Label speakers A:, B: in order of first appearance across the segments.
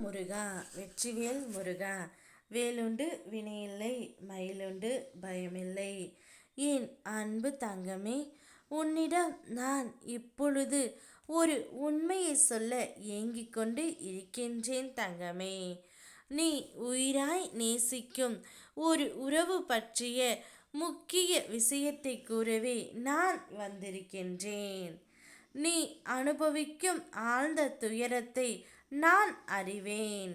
A: முருகா வெற்றிவேல் முருகா. வேலுண்டு வினையில்லை, மயிலுண்டு பயமில்லை. என் அன்பு தங்கமே, உன்னிடம் நான் இப்பொழுது ஒரு உண்மையை சொல்ல ஏங்கிக் கொண்டு இருக்கின்றேன் தங்கமே. நீ உயிராய் நேசிக்கும் ஒரு உறவு பற்றிய முக்கிய விஷயத்தை கூறவே நான் வந்திருக்கின்றேன். நீ அனுபவிக்கும் ஆழ்ந்த துயரத்தை நான் அறிவேன்.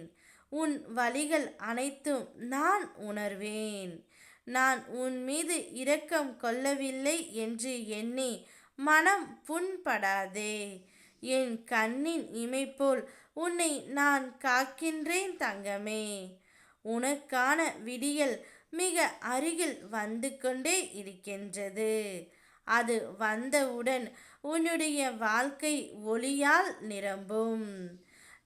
A: உன் வலிகள் அனைத்தும் நான் உணர்வேன். நான் உன் மீது இரக்கம் கொள்ளவில்லை என்று எண்ணி மனம் புண்படாதே. என் கண்ணின் இமைப்போல் உன்னை நான் காக்கின்றேன் தங்கமே. உனக்கான விடியல் மிக அருகில் வந்து கொண்டே இருக்கின்றது. அது வந்தவுடன் உன்னுடைய வாழ்க்கை ஒளியால் நிரம்பும்.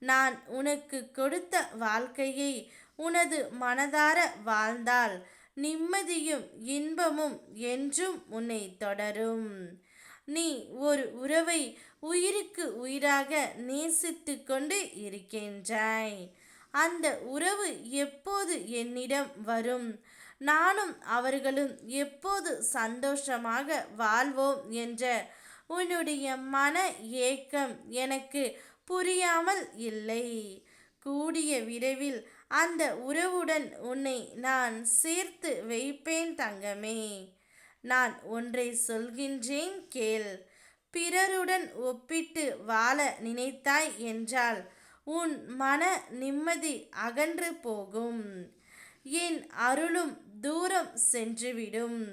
A: நான் உனக்கு கொடுத்த வாழ்க்கையை உனது மனதார வாழ்ந்தால் நிம்மதியும் இன்பமும் என்றும் உன்னை தொடரும். நீ ஒரு உறவை உயிருக்கு உயிராக நேசித்து கொண்டு இருக்கின்றாய். அந்த உறவு எப்போது என்னிடம் வரும், நானும் அவர்களும் எப்போது சந்தோஷமாக வாழ்வோம் என்ற உன்னுடைய மன ஏக்கம் எனக்கு புரியாமல் இல்லை. கூடிய விரைவில் அந்த உறவுடன் உன்னை நான் சேர்த்து வைப்பேன் தங்கமே. நான் ஒன்றை சொல்கின்றேன் கேள். பிறருடன் ஒப்பிட்டு வாழ நினைத்தாய் என்றால் உன் மன நிம்மதி அகன்று போகும். என் அருளும் தூரம் சென்றுவிடும்.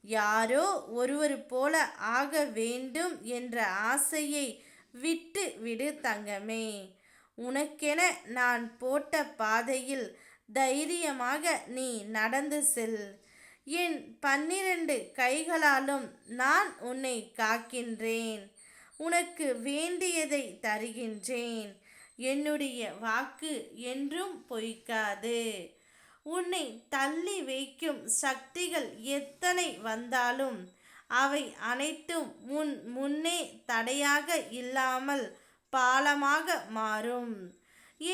A: யாரோ ஒருவர் போல ஆக வேண்டும் என்ற ஆசையை விட்டு விடு தங்கமே. உனக்கென நான் போட்ட பாதையில் தைரியமாக நீ நடந்து செல். என் 12 கைகளாலும் நான் உன்னை காக்கின்றேன். உனக்கு வேண்டியதை தருகின்றேன். என்னுடைய வாக்கு என்றும் பொய்க்காது. உன்னை தள்ளி வைக்கும் சக்திகள் எத்தனை வந்தாலும் அவை அனைத்தும் உன் முன்னே தடையாக இல்லாமல் பாலமாக மாறும்.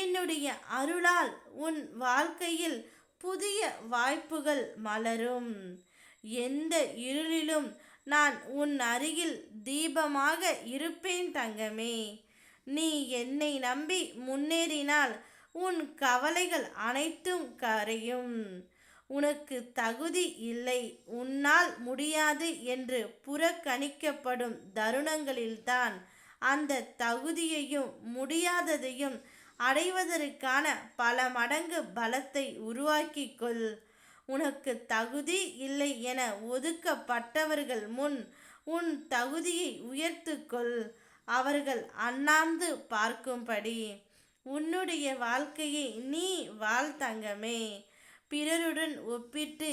A: என்னுடைய அருளால் உன் வாழ்க்கையில் புதிய வாய்ப்புகள் மலரும். எந்த இருளிலும் நான் உன் அருகில் தீபமாக இருப்பேன் தங்கமே. நீ என்னை நம்பி முன்னேறினால் உன் கவலைகள் அனைத்தும் கரையும். உனக்கு தகுதி இல்லை, உன்னால் முடியாது என்று புறக்கணிக்கப்படும் தருணங்களில்தான் அந்த தகுதியையும் முடியாததையும் அடைவதற்கான பல மடங்கு பலத்தை உருவாக்கிக் கொள். உனக்கு தகுதி இல்லை என ஒதுக்கப்பட்டவர்கள் முன் உன் தகுதியை உயர்த்துக்கொள். அவர்கள் அண்ணாந்து பார்க்கும்படி உன்னுடைய வாழ்க்கையை நீ வாழ் தங்கமே. பிறருடன் ஒப்பிட்டு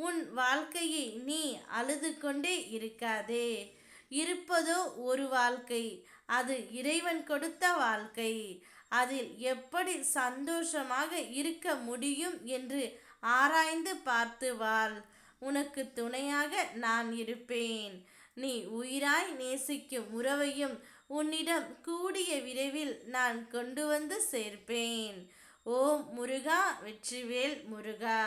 A: உன் வாழ்க்கையை நீ அழுது கொண்டே இருக்காதே. இருப்பதோ ஒரு வாழ்க்கை, அது இறைவன் கொடுத்த வாழ்க்கை. அதில் எப்படி சந்தோஷமாக இருக்க முடியும் என்று ஆராய்ந்து பார்த்து வாழ். உனக்கு துணையாக நான் இருப்பேன். நீ உயிராய் நேசிக்கும் உறவையும் உன்னிடம் கூடிய விரைவில் நான் கொண்டு வந்து சேர்ப்பேன். ஓம் முருகா வெற்றிவேல் முருகா.